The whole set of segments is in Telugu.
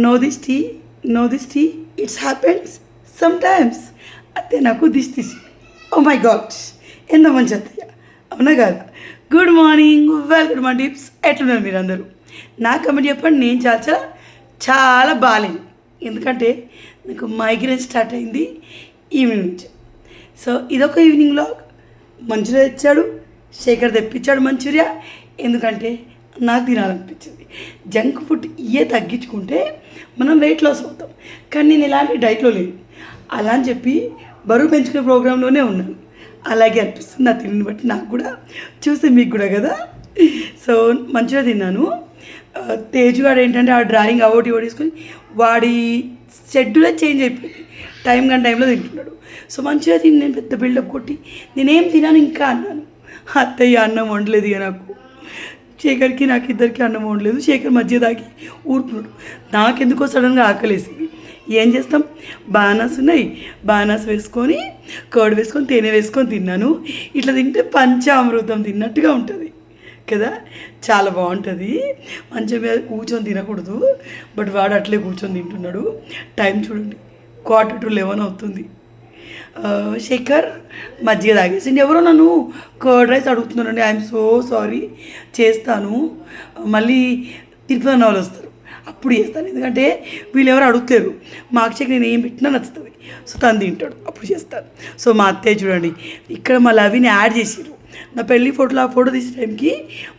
No this tea, no this tea, it's happens sometimes. అత్తయ్య నాకు దిస్ తీసి, ఓ మై గాడ్ ఎంత మంచి అత్తయ్య, అవునా కాదా? Good morning, welcome my tips. ఎట్లున్నారు మీరు అందరూ? నా కమెంట్ చెప్పండి. నేను చాలా చాలా చాలా బాగాలేను, ఎందుకంటే నాకు మైగ్రేన్ స్టార్ట్ అయింది ఈవినింగ్ నుంచి. సో ఇదొక ఈవినింగ్ వ్లాగ్. మంచూరియా తెచ్చాడు శేఖర్, తెప్పించాడు మంచూరియా, ఎందుకంటే నాకు తినాలనిపించింది. జంక్ ఫుడ్ ఇవే తగ్గించుకుంటే మనం వెయిట్ లాస్ అవుతాం, కానీ నేను ఇలాంటి డైట్లో లేను. అలా అని చెప్పి బరువు పెంచుకునే ప్రోగ్రాంలోనే ఉన్నాను. అలాగే అనిపిస్తుంది నా తిని బట్టి, నాకు కూడా చూస్తే మీకు కూడా కదా. సో మంచిగా తిన్నాను. తేజుగాడు ఏంటంటే ఆ డ్రాయింగ్ అవోటి తీసుకొని వాడి షెడ్యూలే చేంజ్ అయిపోయింది, టైం కానీ టైంలో తింటున్నాడు. సో మంచిగా తిని నేను పెద్ద బిల్డప్ కొట్టి నేనేం తినాను ఇంకా అన్నాను. అత్తయ్య అన్నం వండలేదు ఇక నాకు, శేఖర్కి నాకు ఇద్దరికి అన్నం వండలేదు. శేఖర్ మధ్య దాకి ఊరుకున్నాడు. నాకెందుకో సడన్గా ఆకలేసింది. ఏం చేస్తాం, బానాస్ ఉన్నాయి, బానాస్ వేసుకొని కర్డ్ వేసుకొని తేనె వేసుకొని తిన్నాను. ఇట్లా తింటే పంచామృతం తిన్నట్టుగా ఉంటుంది కదా, చాలా బాగుంటుంది. మంచం మీద కూర్చొని తినకూడదు, బట్ వాడు అట్లే కూర్చొని తింటున్నాడు. టైం చూడండి, 11:45 అవుతుంది. శేఖర్ మజ్జిగ తాగేసింది. ఎవరో నన్ను కర్డ్ రైస్ అడుగుతున్నారండి. ఐఎమ్ సో సారీ, చేస్తాను. మళ్ళీ తిరుపతి అన్న వాళ్ళు వస్తారు, అప్పుడు చేస్తాను. ఎందుకంటే వీళ్ళు ఎవరు అడుగుతారు, మా అక్షయ్కి నేను ఏం పెట్టినా నచ్చుతుంది. సో తను తింటాడు, అప్పుడు చేస్తాను. సో మా అత్తయ్య చూడండి, ఇక్కడ మా లవిని యాడ్ చేసారు. నా పెళ్ళి ఫోటోలో ఆ ఫోటో తీసే టైంకి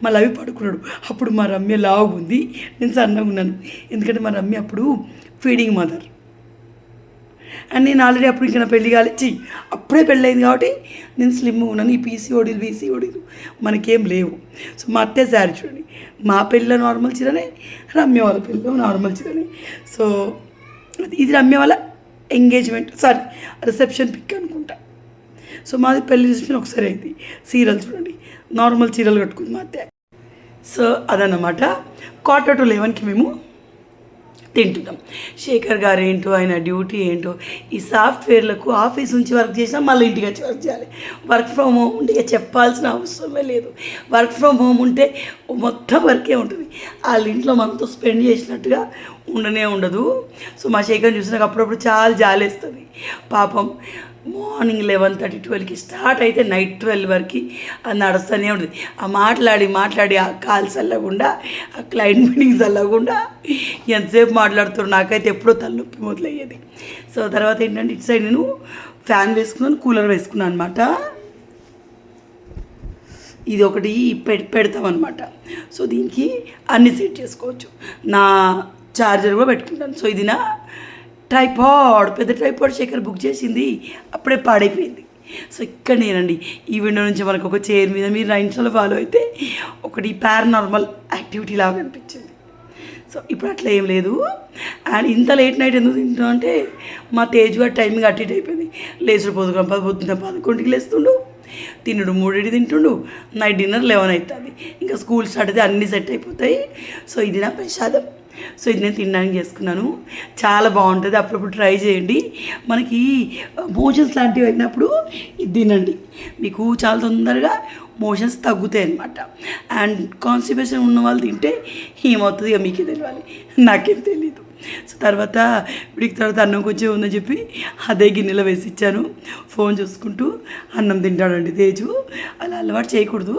మా లవి పడుకున్నాడు. అప్పుడు మా రమ్య లావుగా ఉంది, నేను సన్నగా ఉన్నాను. ఎందుకంటే మా రమ్య అప్పుడు ఫీడింగ్ మదర్, అండ్ నేను ఆల్రెడీ అప్పుడు ఇంకా నా పెళ్ళి కాలేచి అప్పుడే పెళ్ళయింది కాబట్టి నేను స్లిమ్గా ఉన్నాను. ఈ బీసీఓడీలు మనకేం లేవు. సో మా అత్తే శారీ చూడండి, మా పెళ్ళిలో నార్మల్ చీరనే, రమ్య వాళ్ళ పెళ్ళిలో నార్మల్ చీరనే. సో ఇది రమ్య వాళ్ళ ఎంగేజ్మెంట్, రిసెప్షన్ పిక్ అనుకుంటా. సో మాది పెళ్లి రిసెప్షన్ ఒకసారి అయింది. చీరలు చూడండి, నార్మల్ చీరలు కట్టుకుంది మా అత్తే. సో అదన్నమాట. 11:45కి మేము తింటున్నాం. శేఖర్ గారు ఏంటో, ఆయన డ్యూటీ ఏంటో, ఈ సాఫ్ట్వేర్లకు ఆఫీస్ నుంచి వర్క్ చేసినా మళ్ళీ ఇంటికి వచ్చి వర్క్ చేయాలి. వర్క్ ఫ్రమ్ హోమ్ ఉంటే ఇక చెప్పాల్సిన అవసరమే లేదు. వర్క్ ఫ్రమ్ హోమ్ ఉంటే మొత్తం వర్కే ఉంటుంది, వాళ్ళ ఇంట్లో మనతో స్పెండ్ చేసినట్టుగా ఉండనే ఉండదు. సో మా శేఖర్ చూసి నాకు అప్పుడప్పుడు చాలా జాలేస్తుంది. పాపం మార్నింగ్ 11:30, 12కి స్టార్ట్ అయితే నైట్ 12 వరకు అది నడుస్తూనే ఉంటుంది. ఆ మాట్లాడి ఆ కాల్స్ అల్లకుండా, ఆ క్లయింట్ మీటింగ్స్ అల్లకుండా ఎంతసేపు మాట్లాడుతారు. నాకైతే ఎప్పుడో తలనొప్పి మొదలయ్యేది. సో తర్వాత ఏంటంటే ఇటు సైడ్ నేను ఫ్యాన్ వేసుకున్నాను, కూలర్ వేసుకున్నాను అనమాట. ఇది ఒకటి పెడతామన్నమాట. సో దీనికి అన్ని సెట్ చేసుకోవచ్చు. నా చార్జర్ కూడా పెట్టుకుంటాను. సో ఇది నా ట్రైపాడ్, పెద్ద ట్రైపాడ్ శేఖర్ బుక్ చేసింది, అప్పుడే పాడైపోయింది. సో ఇక్కడ నేనండి ఈ విండో నుంచి మనకు ఒక చైర్ మీద, మీరు నా ఇన్స్టాలో ఫాలో అయితే ఒకటి పారానార్మల్ యాక్టివిటీ లాగా అనిపించింది. సో ఇప్పుడు అట్లా ఏం లేదు. అండ్ ఇంత లేట్ నైట్ ఎందుకు తింటున్నాం అంటే మా తేజుగా టైమింగ్ అటు ఇటు అయిపోయింది. లేచుడు పొద్దున 11:00కి లేస్తుండు, తినుడు 3:00కి తింటుండు, నైట్ డిన్నర్ 11 అవుతుంది. ఇంకా స్కూల్ స్టార్ట్ అయితే అన్నీ సెట్ అయిపోతాయి. సో ఇది నా ప్రసాదం. సో ఇది నేను తినడానికి చేసుకున్నాను, చాలా బాగుంటుంది. అప్పుడప్పుడు ట్రై చేయండి. మనకి మోషన్స్ లాంటివి అయినప్పుడు ఇది తినండి, మీకు చాలా తొందరగా మోషన్స్ తగ్గుతాయి అన్నమాట. అండ్ కాన్స్టిపేషన్ ఉన్న వాళ్ళు తింటే ఏమవుతుంది ఇక మీకే తెలియాలి, నాకేం తెలీదు. సో తర్వాత వీడికి తర్వాత అన్నం కొంచెం ఉందని చెప్పి అదే గిన్నెలో వేసి ఇచ్చాను. ఫోన్ చూసుకుంటూ అన్నం తింటాడండి తేజు. అలా అలవాటు చేయకూడదు,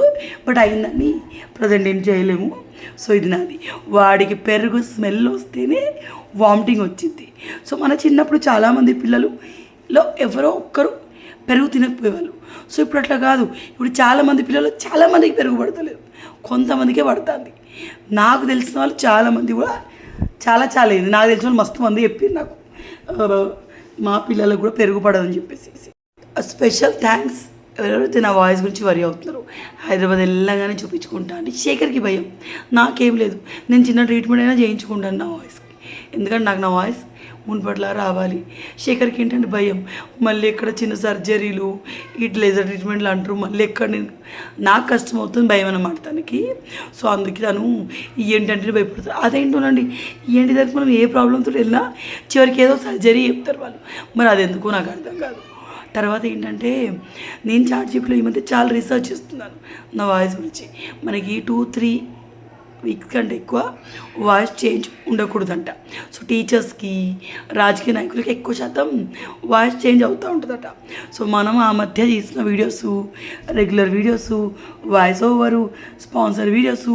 బట్ అయిందని ప్రజెంట్ ఏం చేయలేము. సో ఇది నాది. వాడికి పెరుగు స్మెల్ వస్తేనే వామిటింగ్ వచ్చింది. సో మన చిన్నప్పుడు చాలామంది పిల్లలలో ఎవరో ఒక్కరు పెరుగు తినకపోయేవాళ్ళు. సో ఇప్పుడు అట్లా కాదు, ఇప్పుడు చాలామంది పిల్లలు చాలామందికి పెరుగు పడతలేదు, కొంతమందికే పడుతుంది. నాకు తెలిసిన వాళ్ళు చాలామంది కూడా చాలా ఇది నాకు తెలిసిన వాళ్ళు మస్తు మంది చెప్పారు నాకు, మా పిల్లలకు కూడా పెరుగు పడదని చెప్పేసి. స్పెషల్ థ్యాంక్స్ ఎవరెవరైతే నా వాయిస్ గురించి వరి అవుతున్నారు. హైదరాబాద్ వెళ్ళగానే చూపించుకుంటా అంటే శేఖర్కి భయం, నాకేం లేదు. నేను చిన్న ట్రీట్మెంట్ అయినా చేయించుకుంటాను నా వాయిస్కి, ఎందుకంటే నాకు నా వాయిస్ మున్పట్లా రావాలి. శేఖర్కి ఏంటంటే భయం, మళ్ళీ ఎక్కడ చిన్న సర్జరీలు ఇటు లేజర్ ట్రీట్మెంట్లు అంటారు, మళ్ళీ ఎక్కడ నాకు కష్టం అవుతుంది, భయం అన్నమాట తనకి. సో అందుకే తను ఏంటంటే భయపడతారు. అదేంటోనండి, ఏంటి దానికి మనం ఏ ప్రాబ్లంతో వెళ్ళినా చివరికి ఏదో సర్జరీ చెప్తారు వాళ్ళు, మరి అది ఎందుకో నాకు అర్థం కాదు. తర్వాత ఏంటంటే నేను చాట్ జీపీటీలో ఈ మధ్య చాలా రీసెర్చ్ చేస్తున్నాను నా వాయిస్ గురించి. మనకి 2-3 వీక్స్ కంటే ఎక్కువ వాయిస్ చేంజ్ ఉండకూడదంట. సో టీచర్స్కి, రాజకీయ నాయకులకి ఎక్కువ శాతం వాయిస్ చేంజ్ అవుతూ ఉంటుందట. సో మనం ఆ మధ్య తీసిన videos, regular videos, voice over, sponsor videos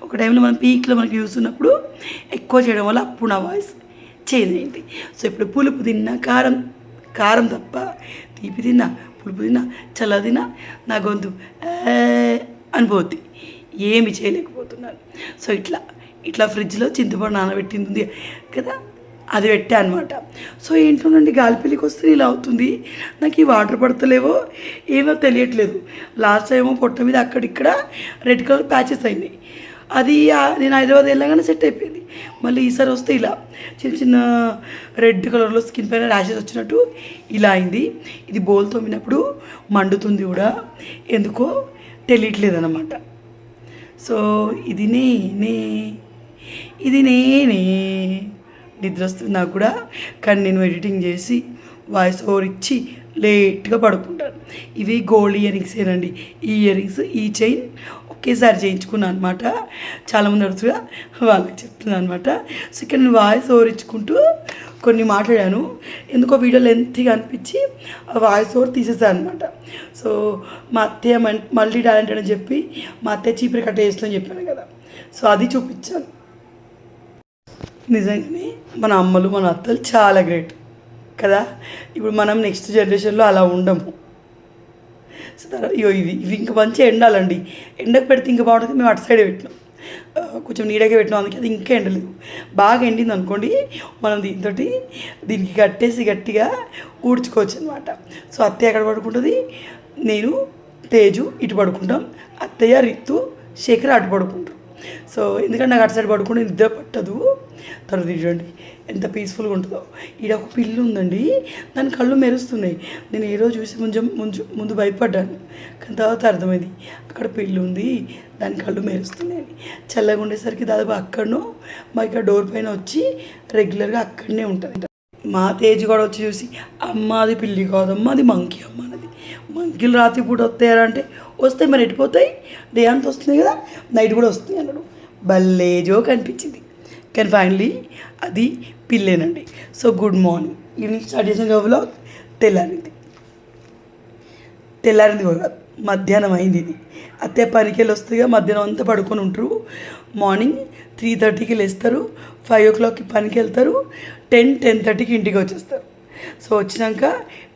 ఒక టైంలో మనం పీక్లో మనకి చూస్తున్నప్పుడు ఎక్కువ చేయడం వల్ల అప్పుడు నా వాయిస్ చేంజ్ అయింది. సో ఇప్పుడు పులుపు తిన్నా, కారం తప్ప తీపి తిన్నా, పులుపు తిన్నా, చల్ల తిన్నా నా గొంతు అనిపోద్ది. ఏమి చేయలేకపోతున్నాను. సో ఇట్లా ఫ్రిడ్జ్లో చింతపండు నానబెట్టింది కదా, అది పెట్టా అనమాట. సో ఏంటోనండి, గాలిపల్లికి వస్తే ఇలా అవుతుంది. నాకు ఈ వాటర్ పడతలేవో ఏమో తెలియట్లేదు. లాస్ట్ టైం పొట్ట మీద అక్కడిక్కడ రెడ్ కలర్ ప్యాచెస్ అయినాయి. అది నేను హైదరాబాద్ వెళ్ళగానే సెట్ అయిపోయింది. మళ్ళీ ఈసారి వస్తే ఇలా చిన్న చిన్న రెడ్ కలర్లో స్కిన్ పైన ర్యాషెస్ వచ్చినట్టు ఇలా అయింది. ఇది బోల్ తోమినప్పుడు మండుతుంది కూడా, ఎందుకో తెలియట్లేదు అన్నమాట. సో ఇది నేనే నిద్ర వస్తుంది నాకు కూడా. కానీ నేను ఎడిటింగ్ చేసి వాయిస్ ఓవర్ ఇచ్చి లేట్గా పడుకుంటాను. ఇవి గోల్డ్ ఇయర్ రింగ్స్ ఏనండి. ఈ ఇయర్ రింగ్స్, ఈ చైన్ ఒకేసారి చేయించుకున్నాను అనమాట. చాలామంది అడుగుతుగా వాళ్ళకి చెప్తున్నాను అనమాట. సో ఇక్కడ నేను వాయిస్ ఓవర్ ఇచ్చుకుంటూ కొన్ని మాట్లాడాను. ఎందుకో వీడియో లెంత్గా అనిపించి ఆ వాయిస్ ఓవర్ తీసేసాను అనమాట. సో మా అత్తయ్య మల్టీ టాలెంటెడ్ అని చెప్పి మా అత్తయ్య చీపురు కట్ట చేస్తుందని చెప్పాను కదా, సో అది చూపించాను. నిజంగానే మన అమ్మలు, మన అత్తలు చాలా గ్రేట్ కదా. ఇప్పుడు మనం నెక్స్ట్ జనరేషన్లో అలా ఉండము. సో తర్వాత ఇవి ఇంకా మంచిగా ఎండాలండి. ఎండకు పెడితే ఇంకా బాగుంటుంది. మేము అటు సైడే పెట్టినాం, కొంచెం నీడగా పెట్టినాం, అందుకే అది ఇంకా ఎండలేదు. బాగా ఎండింది అనుకోండి, మనం దీనికి కట్టేసి గట్టిగా ఊడ్చుకోవచ్చు అనమాట. సో అత్తయ్య అక్కడ పడుకుంటుంది, నేను తేజు ఇటు పడుకుంటాం, అత్తయ్య, రిత్తు, శేఖర్ అటు పడుకుంటాం. సో ఎందుకంటే నాకు అటు సైడ్ పడుకుంటే నిద్ర పట్టదు. తర్వాత చూడండి ఎంత పీస్ఫుల్గా ఉంటుందో. ఈడ ఒక పిల్లి ఉందండి, దాని కళ్ళు మెరుస్తున్నాయి. నేను ఏ రోజు చూసి ముందు భయపడ్డాను, కానీ తర్వాత అర్థమైంది అక్కడ పిల్లి ఉంది, దాని కళ్ళు మెరుస్తున్నాయి. చల్లగా ఉండేసరికి దాదాపు అక్కడనో మా ఇక్కడ డోర్ పైన వచ్చి రెగ్యులర్గా అక్కడనే ఉంటుంది. మా తేజ్ కూడా వచ్చి చూసి, అమ్మ అది పిల్లి కాదమ్మా, అది మంకీ అమ్మ అన్నది. మంకీలు రాత్రిపూట వస్తాయారంటే వస్తాయి, మరి ఎట్టిపోతాయి, డే అంతా వస్తున్నాయి కదా, నైట్ కూడా వస్తున్నాయి అన్నాడు. భలే జోక్ అనిపించింది. కానీ ఫైనలీ అది పిల్లేనండి. So good morning. Evening start చేసిన లోపల తెల్లారింది కూడా, మధ్యాహ్నం అయింది. ఇది అత్తయ్య పనికి వెళ్ళి వస్తుంది, మధ్యాహ్నం అంతా పడుకొని ఉంటారు. మార్నింగ్ 3:30కి లేస్తారు, 5 o'clockకి పనికి వెళ్తారు, 10:30కి ఇంటికి వచ్చేస్తారు. సో వచ్చినాక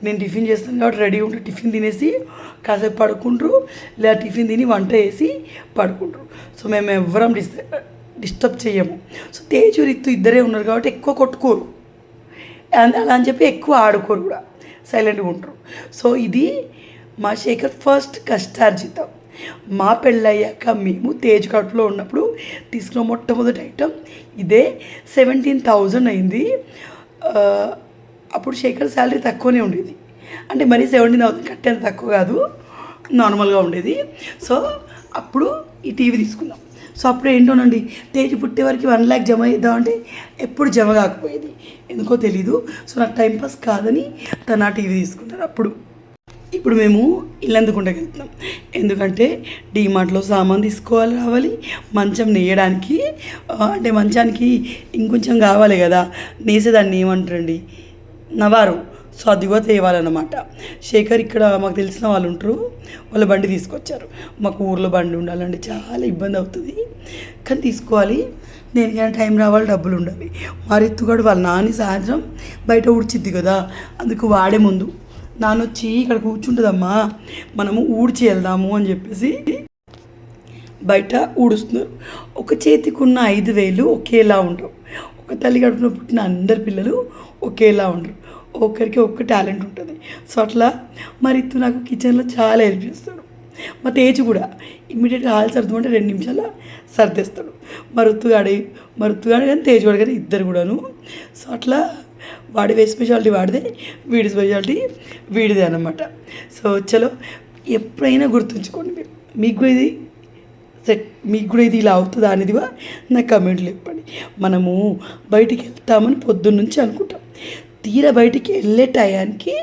నేను టిఫిన్ చేస్తాను కాబట్టి రెడీ ఉంటే టిఫిన్ తినేసి కాసేపు పడుకుంటారు, లేదా టిఫిన్ తిని వంట వేసి పడుకుంటారు. సో మేము ఎవ్వరం డిస్టర్బ్ చేయము. సో తేజు, రిత్తు ఇద్దరే ఉన్నారు కాబట్టి ఎక్కువ కొట్టుకోరు, అలా అని చెప్పి ఎక్కువ ఆడుకోరు కూడా, సైలెంట్గా ఉంటారు. సో ఇది మా శేఖర్ ఫస్ట్ కష్టార్జితం. మా పెళ్ళయ్యాక మేము తేజ్ కడుపులో ఉన్నప్పుడు తీసుకున్న మొట్టమొదటి ఐటమ్ ఇదే. 17,000 అయింది. అప్పుడు శేఖర్ శాలరీ తక్కువనే ఉండేది, అంటే మరీ 17,000 కట్టేంత తక్కువ కాదు, నార్మల్గా ఉండేది. సో అప్పుడు ఈ టీవీ తీసుకున్నాం. సో అప్పుడు ఏంటోనండి, తేజ్ పుట్టే వరకు 1 lakh జమ చేద్దామంటే ఎప్పుడు జమ కాకపోయేది, ఎందుకో తెలీదు. సో నాకు టైంపాస్ కాదని తను ఆ టీవీ తీసుకున్నారు. ఇప్పుడు మేము ఇల్లందుకుంటకి వెళ్తున్నాం, ఎందుకంటే డీమార్ట్లో సామాన్ తీసుకోవాలి, రావాలి, మంచం నేయడానికి, అంటే మంచానికి ఇంకొంచెం కావాలి కదా, నేసేదాన్ని ఏమంటారండి, నవారు. సో అది కూడా తేవాలన్నమాట. శేఖర్ ఇక్కడ మాకు తెలిసిన వాళ్ళు ఉంటారు, వాళ్ళ బండి తీసుకొచ్చారు. మాకు ఊర్లో బండి ఉండాలండి, చాలా ఇబ్బంది అవుతుంది, కానీ తీసుకోవాలి. దేనికైనా టైం రావాలి, డబ్బులు ఉండాలి. మా రిత్తుగాడు వాళ్ళ నాని సాయంత్రం బయట ఊడ్చిద్ది కదా, అందుకు వాడే ముందు నానొచ్చి ఇక్కడ కూర్చుంటుందమ్మా, మనము ఊడ్చి వెళ్దాము అని చెప్పేసి బయట ఊడుస్తున్నారు. ఒక చేతికి ఉన్న 5 వేలు ఒకేలా ఉండవు. ఒక తల్లి కడుపున పుట్టిన అందరి పిల్లలు ఒకేలా ఉండరు, ఒక్కరికి ఒక్క టాలెంట్ ఉంటుంది. సో అట్లా మరి రిత్తు నాకు కిచెన్లో చాలా హెల్ప్ చేస్తాడు. మా తేజు కూడా ఇమ్మీడియట్గా హాల్ సర్దుమంటే 2 నిమిషాలు సర్దేస్తాడు. మా రుత్తుగాడు కానీ తేజుగాడు కానీ ఇద్దరు కూడాను. సో అట్లా వాడి స్పెషాలిటీ వాడిదే, వీడి స్పెషాలిటీ వీడిదే అన్నమాట. సో చలో, ఎప్పుడైనా గుర్తుంచుకోండి, మీకు కూడా ఇది ఇలా అవుతుందా అనేదివా నాకు కమెంట్లు చెప్పండి. మనము బయటికి వెళ్తామని పొద్దున్న నుంచి అనుకుంటాం, తీరా బయటికి వెళ్ళే టయానికి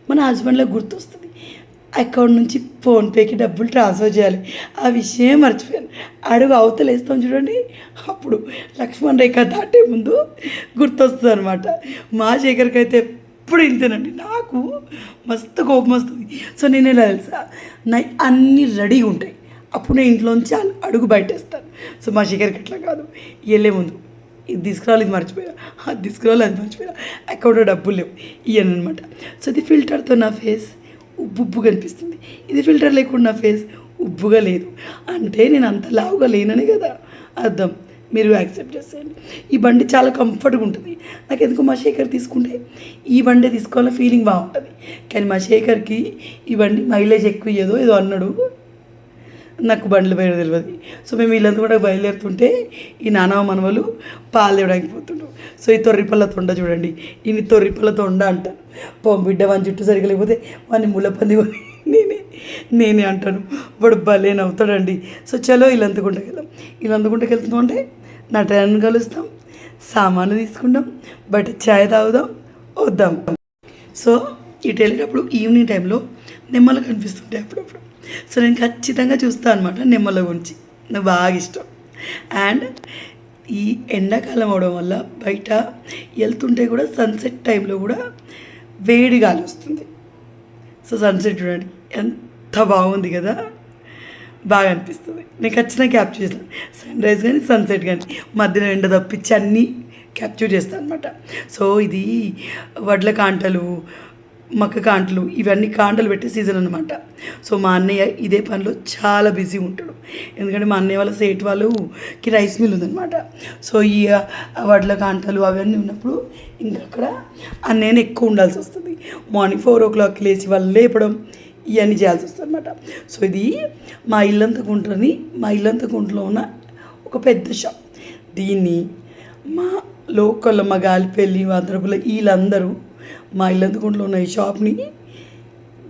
మన హస్బెండ్లకు గుర్తొస్తుంది, అకౌంట్ నుంచి ఫోన్పేకి డబ్బులు ట్రాన్స్ఫర్ చేయాలి. ఆ విషయం మర్చిపోయాను. అడుగు అవతల వేస్తాం చూడండి, అప్పుడు లక్ష్మణ్ రేఖ దాటే ముందు గుర్తొస్తుంది అనమాట. మా శేఖర్కి అయితే ఎప్పుడు ఇంతేనండి, నాకు మస్తు కోపం వస్తుంది. సో నేను ఎలా తెలుసా, అన్నీ రెడీగా ఉంటాయి, అప్పుడు నేను ఇంట్లోంచి అడుగు బయటేస్తాను. సో మా శేఖర్కి అట్లా కాదు, వెళ్ళే ముందు ఇది తీసుకురావాలి, ఇది మర్చిపోయా, అది తీసుకురావాలి, అది మర్చిపోయా, అకౌంట్లో డబ్బులు లేవు, ఇవన్నీ అనమాట. సో ఇది ఫిల్టర్తో నా ఫేస్ ఉబ్బుగా కనిపిస్తుంది, ఇది ఫిల్టర్ లేకుండా నా ఫేస్ ఉబ్బుగా లేదు అంటే నేను అంత లావుగా లేననే కదా అర్థం. మీరు యాక్సెప్ట్ చేసేయండి. ఈ బండి చాలా కంఫర్ట్గా ఉంటుంది. నాకు ఎందుకు మా శేఖర్ తీసుకుంటే ఈ బండి తీసుకోవాలని ఫీలింగ్ బాగుంటుంది, కానీ మా శేఖర్కి ఈ బండి మైలేజ్ ఎక్కువ ఏదో అన్నాడు, నాకు బండ్లు పేరు తెలియదు. సో మేము వీళ్ళంతా కూడా బయలుదేరుతుంటే ఈ నానవ మనవలు పాలు తేవడానికి పోతుండ్రు. సో ఈ తొర్రిపల్ల తొండ చూడండి, ఈయన తొర్రిపల్ల తొండ అంటాను. బిడ్డ వాని చుట్టూ సరిగా లేకపోతే వాడిని ముళ్ళపంది నేనే అంటాను. వాడు భలే నవ్వుతాడండి. సో చలో ఇల్లంతకుంటకి వెళ్దాం. ఇల్లంతకుంటకి వెళ్తున్నాం అంటే నా ట్రైన్ కలుస్తాం, సామాన్లు తీసుకుంటాం, బయట ఛాయ్ తాగుదాం, వద్దాం. సో ఇటు వెళ్ళేటప్పుడు ఈవినింగ్ టైంలో నెమ్మలు కనిపిస్తుంటాయి అప్పుడప్పుడు. సో నేను ఖచ్చితంగా చూస్తాను అనమాట నెమ్మల గురించి, నాకు బాగా ఇష్టం. అండ్ ఈ ఎండాకాలం అవడం వల్ల బయట వెళ్తుంటే కూడా సన్సెట్ టైంలో కూడా వేడి గాలి వస్తుంది. సో సన్సెట్ చూడండి ఎంత బాగుంది కదా, బాగా అనిపిస్తుంది. నేను ఖచ్చితంగా క్యాప్చర్ చేస్తాను, సన్ రైజ్ కానీ సన్సెట్ కానీ, మధ్యలో ఎండ తప్పించి అన్నీ క్యాప్చర్ చేస్తాను అనమాట. సో ఇది వడ్ల కాంటలు, మక్క కాంటలు, ఇవన్నీ కాంటలు పెట్టే సీజన్ అనమాట. సో మా అన్నయ్య ఇదే పనిలో చాలా బిజీ ఉంటాడు, ఎందుకంటే మా అన్నయ్య వాళ్ళ సేట్ వాళ్ళకి రైస్ మిల్ ఉందన్నమాట. సో ఈ వడ్ల కాంటలు అవన్నీ ఉన్నప్పుడు ఇంకా అక్కడ అన్నయ్యని ఎక్కువ ఉండాల్సి వస్తుంది. మార్నింగ్ 4 o'clock లేచి వాళ్ళు లేపడం ఇవన్నీ చేయాల్సి వస్తుంది అనమాట. సో ఇది మా ఇల్లంత గుంటలో ఉన్న ఒక పెద్ద షాప్. దీన్ని మా లోకల్లో మా గాలిపల్లి వాద్రపుల వీళ్ళందరూ మా ఇల్లంతకుంటలో ఉన్న ఈ షాప్ని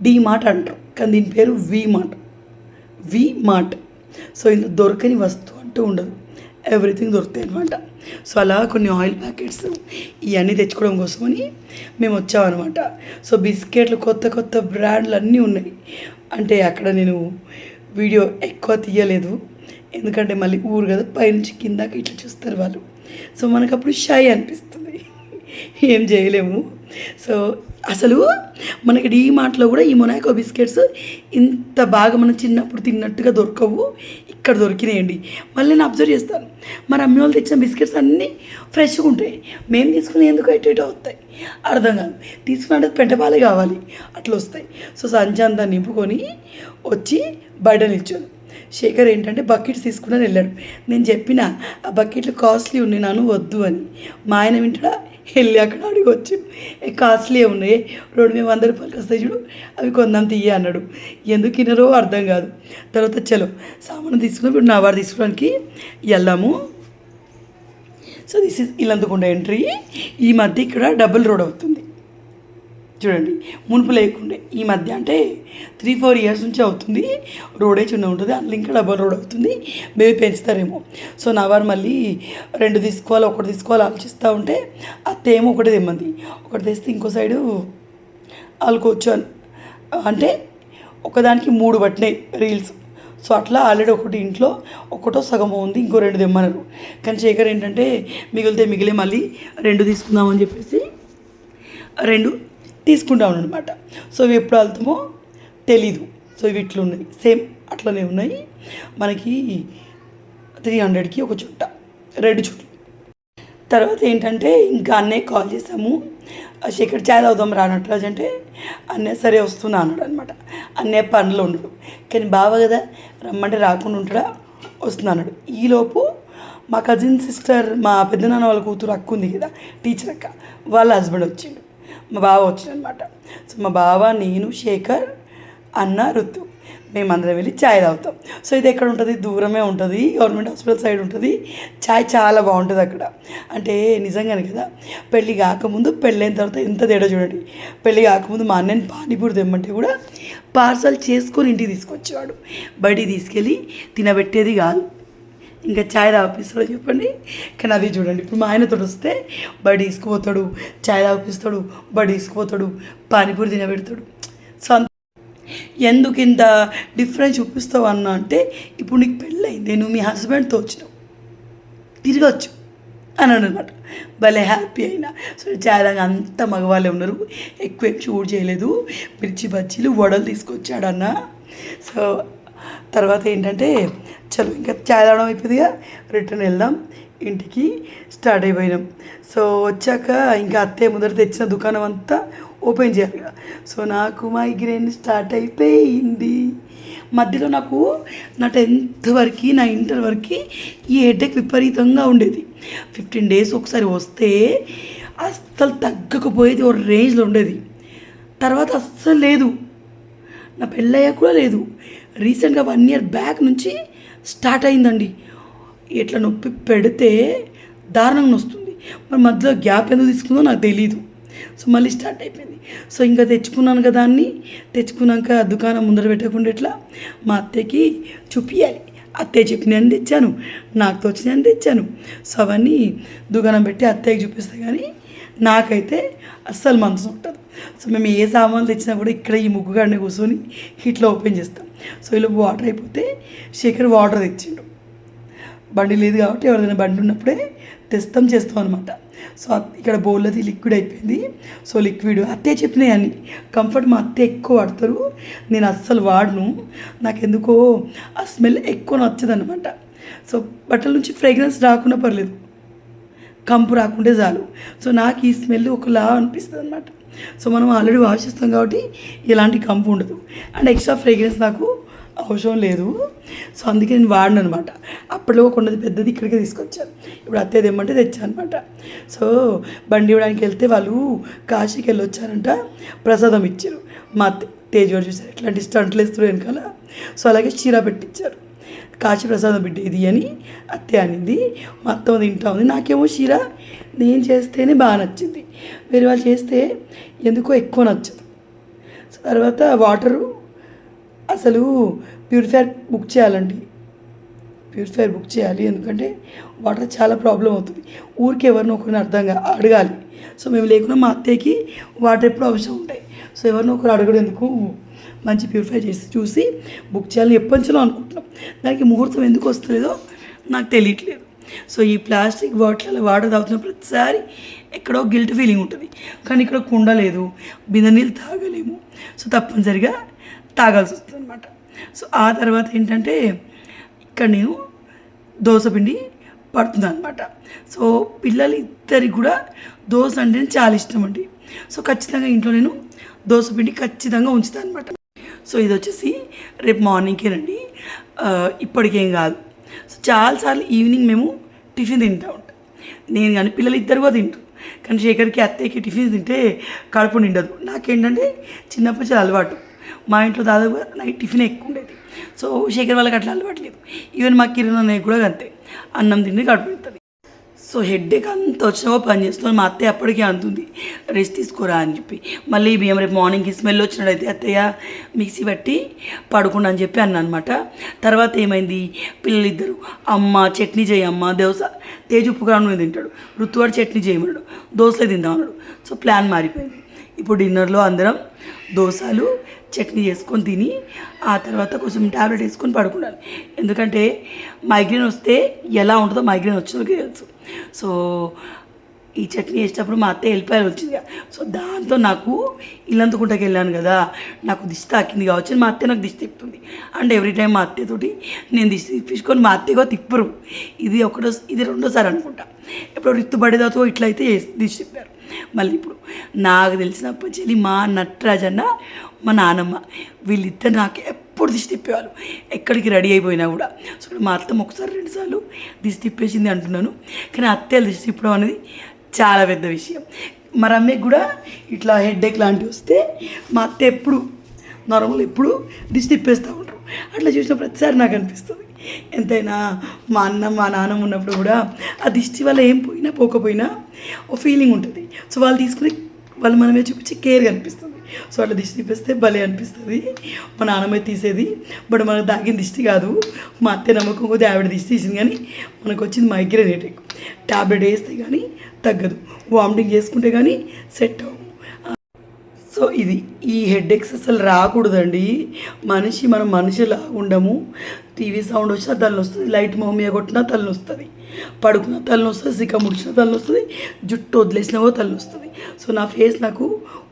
డీమార్ట్ అంటారు, కానీ దీని పేరు వి మార్ట్. సో ఇందులో దొరకని వస్తువు అంటూ ఉండదు, ఎవ్రీథింగ్ దొరుకుతాయి అనమాట. సో అలా కొన్ని ఆయిల్ ప్యాకెట్స్ ఇవన్నీ తెచ్చుకోవడం కోసమని మేము వచ్చామన్నమాట. సో బిస్కెట్లు కొత్త బ్రాండ్లు అన్నీ ఉన్నాయి. అంటే అక్కడ నేను వీడియో ఎక్కువ తీయలేదు, ఎందుకంటే మళ్ళీ ఊరు కదా, పైనుంచి కిందాక ఇట్లా చూస్తారు వాళ్ళు. సో మనకు అప్పుడు షై అనిపిస్తుంది, ఏం చేయలేము. సో అసలు మనకి డీమార్ట్లో కూడా ఈ మొనాకో బిస్కెట్స్ ఇంత బాగా మనం చిన్నప్పుడు తిన్నట్టుగా దొరకవు, ఇక్కడ దొరికినాయండి. మళ్ళీ నేను అబ్జర్వ్ చేస్తాను, మరి అమ్మ వాళ్ళు తెచ్చిన బిస్కెట్స్ అన్నీ ఫ్రెష్గా ఉంటాయి, మేము తీసుకుని ఎందుకు ఇటు వస్తాయి అర్థం కాదు. తీసుకున్నట్టు పెంటపాలే కావాలి, అట్లా వస్తాయి. సో సంచి అంతా నింపుకొని వచ్చి బయట నిల్చోను. శేఖర్ ఏంటంటే బకెట్స్ తీసుకుని వెళ్ళాడు. నేను చెప్పిన ఆ బకెట్లు కాస్ట్లీ ఉన్నాయి నాను వద్దు అని, మా ఆయన వింటాడా, వెళ్ళి అక్కడ అడిగి వచ్చి కాస్ట్లీ ఉన్నాయి, 200 రూపాయలకి వస్తాయి చూడు, అవి కొందాం తీయ అన్నాడు. ఎందుకు తినరో అర్థం కాదు. తర్వాత చలో సామాను తీసుకుని ఇప్పుడు నా వాడు తీసుకోవడానికి వెళ్ళాము. So this is Illanthakunta entry. ఈ మధ్య ఇక్కడ డబుల్ రోడ్ అవుతుంది చూడండి, మునుపు లేకుండే, ఈ మధ్య అంటే 3-4 years నుంచి అవుతుంది. రోడే చిన్న ఉంటుంది, అందులో ఇంకా డబల్ రోడ్ అవుతుంది, మేబీ పెంచుతారేమో. సో నా వారు మళ్ళీ 2 తీసుకోవాలి, 1 తీసుకోవాలి ఆలోచిస్తూ ఉంటే అత్తేమో ఒకటి తెమ్మంది, ఒకటి తెస్తే ఇంకో సైడు వాళ్ళకొచ్చు అంటే ఒకదానికి 3 పట్టినాయి రీల్స్. సో అట్లా ఆల్రెడీ ఒకటి ఇంట్లో ఒకటో సగం ఉంది, ఇంకో 2 తెమ్మన్నారు. కానీ శేఖర్ ఏంటంటే మిగిలే మళ్ళీ 2 తీసుకుందామని చెప్పేసి 2 తీసుకుంటాం అనమాట. సో ఇవి ఎప్పుడు వెళ్తామో తెలీదు. సో ఇవి ఇట్లా ఉన్నాయి, సేమ్ అట్లనే ఉన్నాయి. మనకి 300కి ఒక చుట్ట, 2 చుట్లు. తర్వాత ఏంటంటే ఇంకా అన్నయ్య కాల్ చేసాము, శేఖర్ ఛాయ్ తాగుదాం రా నటరాజ్ అంటే అన్నయ్య సరే వస్తున్నా అన్నాడు అనమాట. అన్నయ్య పనిలో ఉండడు, కానీ బావ కదా రమ్మంటే రాకుండా ఉంటాడా, వస్తున్నా అన్నాడు. ఈలోపు మా కజిన్ సిస్టర్, మా పెద్దనాన్న వాళ్ళ కూతురు అక్క ఉంది కదా, టీచర్ అక్క, వాళ్ళ హస్బెండ్ వచ్చిండు, మా బావ వచ్చిందనమాట. సో మా బావ, నేను, శేఖర్, అన్న, రుతు మేమందరం వెళ్ళి ఛాయ్ తాగుతాం. సో ఇది ఎక్కడ ఉంటుంది, దూరమే ఉంటుంది, గవర్నమెంట్ హాస్పిటల్ సైడ్ ఉంటుంది. ఛాయ్ చాలా బాగుంటుంది అక్కడ. అంటే నిజంగానే కదా, పెళ్ళి కాకముందు పెళ్ళైన తర్వాత ఎంత తేడా చూడండి. పెళ్ళి కాకముందు మా అన్నని పానీపూరి తెమ్మంటే కూడా పార్సల్ చేసుకొని ఇంటికి తీసుకొచ్చేవాడు, బయటికి తీసుకెళ్ళి తినబెట్టేది కాదు. ఇంకా ఛాయ్ తాగిపిస్తాడో చెప్పండి. కానీ అది చూడండి, ఇప్పుడు మా ఆయనతో వస్తే బడి తీసుకుపోతాడు, ఛాయ్ తాగిపిస్తాడు, బడి తీసుకుపోతాడు, పానీపూరి తినబెడతాడు. సో ఎందుకు ఇంత డిఫరెన్స్ చూపిస్తావు అన్న అంటే, ఇప్పుడు నీకు పెళ్ళయింది, నువ్వు మీ హస్బెండ్తో వచ్చినావు, తిరగచ్చు అన్నాడు అనమాట. భలే హ్యాపీ అయినా. సో చాలా అంత మగవాళ్ళే ఉన్నారు, ఎక్కువ షూట్ చేయలేదు. మిర్చి బజ్జీలు వడలు తీసుకొచ్చాడన్న. సో తర్వాత ఏంటంటే చలో ఇంకా చాయ్ తాగడం అయిపోయిందిగా, రిటర్న్ వెళ్దాం ఇంటికి స్టార్ట్ అయిపోయినాం. సో వచ్చాక ఇంకా అత్తయ్య ముందర తెచ్చిన దుకాణం అంతా ఓపెన్ చేయాలి కదా. సో నాకు మైగ్రేన్ స్టార్ట్ అయిపోయింది. మధ్యలో నాకు నా 10th వరకు, నా ఇంటర్ వరకు ఈ హెడేక్ విపరీతంగా ఉండేది. 15 days ఒకసారి వస్తే అస్సలు తగ్గకపోయేది, ఒక రేంజ్లో ఉండేది. తర్వాత అస్సలు లేదు, నా పెళ్ళయ్యాక కూడా లేదు. రీసెంట్గా 1 year బ్యాక్ నుంచి స్టార్ట్ అయిందండి. ఎట్లా నొప్పి పెడితే దారుణంగా వస్తుంది. మరి మధ్యలో గ్యాప్ ఎందుకు తీసుకుందో నాకు తెలీదు. సో మళ్ళీ స్టార్ట్ అయిపోయింది. సో ఇంకా తెచ్చుకున్నాను కదా, అన్ని తెచ్చుకున్నాక దుకాణం ముందర పెట్టకుండా ఎట్లా మా అత్తయ్యకి చూపించాలి. అత్తయ్య చెప్పినని తెచ్చాను, నాకు తోచినని తెచ్చాను. సో అవన్నీ దుకాణం పెట్టి అత్తయ్యకి చూపిస్తే కానీ నాకైతే అస్సలు మనసు ఉంటుంది. సో మేము ఏ సామాన్లు తెచ్చినా కూడా ఇక్కడ ఈ ముగ్గుగాడిని కూర్చొని ఇట్లా ఓపెన్ చేస్తాం. సో ఇలా వాటర్ అయిపోతే శేఖర్ వాటర్ తెచ్చిండు. బండి లేదు కాబట్టి ఎవరిదైనా బండి ఉన్నప్పుడే చేస్తాం అనమాట. సో ఇక్కడ బౌల్లోది లిక్విడ్ అయిపోయింది. సో లిక్విడ్ అత్తయ్య చెప్పినాయి అన్ని కంఫర్ట్ మా అత్తయ్య ఎక్కువ వాడతారు, నేను అస్సలు వాడను. నాకెందుకో ఆ స్మెల్ ఎక్కువ నచ్చదనమాట. సో బట్టల నుంచి ఫ్రేగ్రెన్స్ రాకుండా పర్లేదు, కంపు రాకుంటే చాలు. సో నాకు ఈ స్మెల్ ఒకలా అనిపిస్తుంది అనమాట. సో మనం ఆల్రెడీ వాష్ చేస్తాం కాబట్టి ఎలాంటి కంపు ఉండదు, అండ్ ఎక్స్ట్రా ఫ్రేగ్రెన్స్ నాకు అవసరం లేదు. సో అందుకే నేను వాడను అనమాట. అప్పట్లో కొన్నది పెద్దది ఇక్కడికి తీసుకొచ్చాను, ఇప్పుడు అత్తయ్య తెమ్మంటే తెచ్చాను అనమాట. సో బండి ఇవ్వడానికి వెళ్తే వాళ్ళు కాశీకి వెళ్ళి వచ్చారంట, ప్రసాదం ఇచ్చారు. మా తేజ్ వాడు చూసారు ఎట్లాంటి స్టంట్లు వేస్తారు వెనకాల. సో అలాగే చీర పెట్టించారు. కాశీ ప్రసాదం బిడ్డ ఇది అని అత్తయ్య అనింది. మా అత్తమ్మ తింటా ఉంది. నాకేమో చీర నేను చేస్తేనే బాగా నచ్చింది, వేరే వాళ్ళు చేస్తే ఎందుకో ఎక్కువ నచ్చదు. సో తర్వాత వాటరు అసలు ప్యూరిఫైయర్ బుక్ చేయాలండి, ప్యూరిఫైయర్ బుక్ చేయాలి. ఎందుకంటే వాటర్ చాలా ప్రాబ్లం అవుతుంది. ఊరికి ఎవరినో ఒకరిని అడగాలి. సో మేము లేకుండా మా అత్తయ్యకి వాటర్ ఎప్పుడు అవసరం ఉంటాయి. సో ఎవరినో ఒకరు అడగడం ఎందుకు, మంచి ప్యూరిఫై చేసి చూసి బుక్ చేయాలని ఎప్పటిలో అనుకుంటున్నాం. దానికి ముహూర్తం ఎందుకు వస్తలేదో నాకు తెలియట్లేదు. సో ఈ ప్లాస్టిక్ బాటిల్ వాటర్ తాగుతున్న ప్రతిసారి ఎక్కడో గిల్ట్ ఫీలింగ్ ఉంటుంది. కానీ ఇక్కడ కుండ లేదు, బిందె నీళ్ళు తాగలేము. సో తప్పనిసరిగా తాగాల్సి వస్తుంది అనమాట. సో ఆ తర్వాత ఏంటంటే ఇక్కడ నేను దోసపిండి పడుతుంది అనమాట. సో పిల్లలు ఇద్దరికి కూడా దోశ అంటే చాలా ఇష్టం అండి. సో ఖచ్చితంగా ఇంట్లో నేను దోసపిండి ఖచ్చితంగా ఉంచుతాను అనమాట. సో ఇది వచ్చేసి రేపు మార్నింగ్కేనండి, ఇప్పటికేం కాదు. సో చాలాసార్లు ఈవినింగ్ మేము టిఫిన్ తింటూ ఉంటాం, నేను కానీ పిల్లలు ఇద్దరు కూడా తింటారు. కానీ శేఖర్కి అత్తయ్యకి టిఫిన్ తింటే కడుపు నిండదు. నాకేంటంటే చిన్నప్పటి నుంచి అలవాటు, మా ఇంట్లో దాదాపుగా నైట్ టిఫిన్ ఎక్కువ ఉండేది. సో శేఖర్ వాళ్ళకి అట్లా అలవాటు లేదు. ఈవెన్ మా కిరణ్ అన్నయ్య కూడా అంతే, అన్నం తిండి కడుపు నిండుతుంది. సో హెడ్ఏక్ అంత వచ్చినా పని చేస్తున్నాను. మా అత్తయ్య అప్పటికే అంటుంది రెస్ట్ తీసుకోరా అని చెప్పి. మళ్ళీ మేము రేపు మార్నింగ్కి స్మెల్ వచ్చినట్టయితే అత్తయ్య మిక్సీ పట్టి పడుకుండా అని చెప్పి అన్న అనమాట. తర్వాత ఏమైంది, పిల్లలిద్దరు అమ్మ చట్నీ చేయమ్మ దోశ, తేజు ఉప్పు కారం తింటాడు, ఋతువాడు చట్నీ చేయమన్నాడు, దోశలే తిందాం అన్నాడు. సో ప్లాన్ మారిపోయింది. ఇప్పుడు డిన్నర్లో అందరం దోశలు చట్నీ చేసుకొని తిని ఆ తర్వాత కొంచెం ట్యాబ్లెట్ వేసుకొని పడుకున్నాను. ఎందుకంటే మైగ్రేన్ వస్తే ఎలా ఉంటుందో మైగ్రేన్ వచ్చినోళ్ళకి తెలుసు. సో ఈ చట్నీ వేసేటప్పుడు మా అత్తయ్య వెళ్ళిపోయారు వచ్చింది. సో దాంతో నాకు ఇల్లందుకుంటకి వెళ్ళాను కదా, నాకు దిష్టి తాకింది కావచ్చు. మా అత్తయ్య నాకు దిష్టి తిప్పుతుంది. అండ్ ఎవ్రీ టైం మా అత్తయ్యతోటి నేను దిష్టి తిప్పించుకొని మా అత్తయ్యగా తిప్పరు. ఇది రెండోసారి అనుకుంటా. ఎప్పుడు రిత్తుబడేదాతో ఇట్లయితే దిష్టి తిప్పారు. మళ్ళీ ఇప్పుడు నాకు తెలిసినప్పటి చెల్లి మా నటరాజన్న మా నానమ్మ వీళ్ళిద్దరు నాకు ఎప్పుడు దిష్టి తిప్పేవాళ్ళు, ఎక్కడికి రెడీ అయిపోయినా కూడా. సో మా అత్తమ్మ ఒకసారి 2 సార్లు దిష్టి తిప్పేసింది అంటున్నాను, కానీ అత్తయ్య దిష్టి తిప్పడం అనేది చాలా పెద్ద విషయం. మరి అమ్మకి కూడా ఇట్లా హెడ్ఏక్ లాంటివి వస్తే మా అత్త ఎప్పుడు నార్మల్ ఎప్పుడు దిష్టి తిప్పేస్తూ ఉంటారు. అట్లా చూసిన ప్రతిసారి నాకు అనిపిస్తుంది, ఎంతైనా మా అన్న మా నాన్నమ్మ ఉన్నప్పుడు కూడా ఆ దిష్టి వల్ల ఏం పోయినా పోకపోయినా ఓ ఫీలింగ్ ఉంటుంది. సో వాళ్ళు మనమే చూపించి కేర్ అనిపిస్తుంది. సో అట్లా దిష్టి తిప్పేస్తే భలే అనిపిస్తుంది. మా నాన్నమ్మ తీసేది, బట్ మనకు తాగిన దిష్టి కాదు. మా అత్తే నమ్మకం కొద్ది ఆవిడ దిష్టి తీసింది, కానీ మనకు వచ్చింది మైగ్రేన్ హెడేక్. ట్యాబ్లెట్ వేస్తే కానీ తగ్గదు, వామిటింగ్ చేసుకుంటే కానీ సెట్ అవ్వము. సో సో ఇది ఈ హెడేక్స్ అసలు రాకూడదండి. మనం మనిషిలా ఉండము. టీవీ సౌండ్ వచ్చినా తలనొస్తుంది, లైట్ మొహమియా కొట్టినా తలనొస్తుంది, పడుకున్న తలనొస్తుంది, సిక్క ముడిచిన తలనొస్తుంది, జుట్టు వదిలేసినా కూడా తలనొస్తుంది. సో నా ఫేస్ నాకు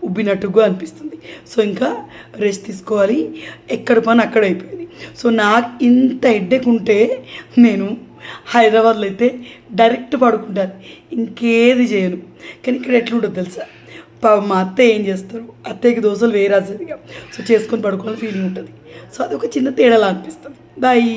ఉబ్బినట్టుగా అనిపిస్తుంది. సో ఇంకా రెస్ట్ తీసుకోవాలి. ఎక్కడ పని అక్కడ అయిపోయింది. సో నాకు ఇంత హెడ్ఏక్ ఉంటే నేను హైదరాబాద్లో అయితే డైరెక్ట్ పడుకుంటాను, ఇంకేది చేయను. కానీ ఇక్కడ ఎట్లుంటుంది తెలుసా, మా అత్త ఏం చేస్తారు, అత్తయ్యకి దోశలు వేరాసేదిగా, సో చేసుకొని పడుకోవాలని ఫీలింగ్ ఉంటుంది. సో అది ఒక చిన్న తేడాలా అనిపిస్తుంది. బాయ్.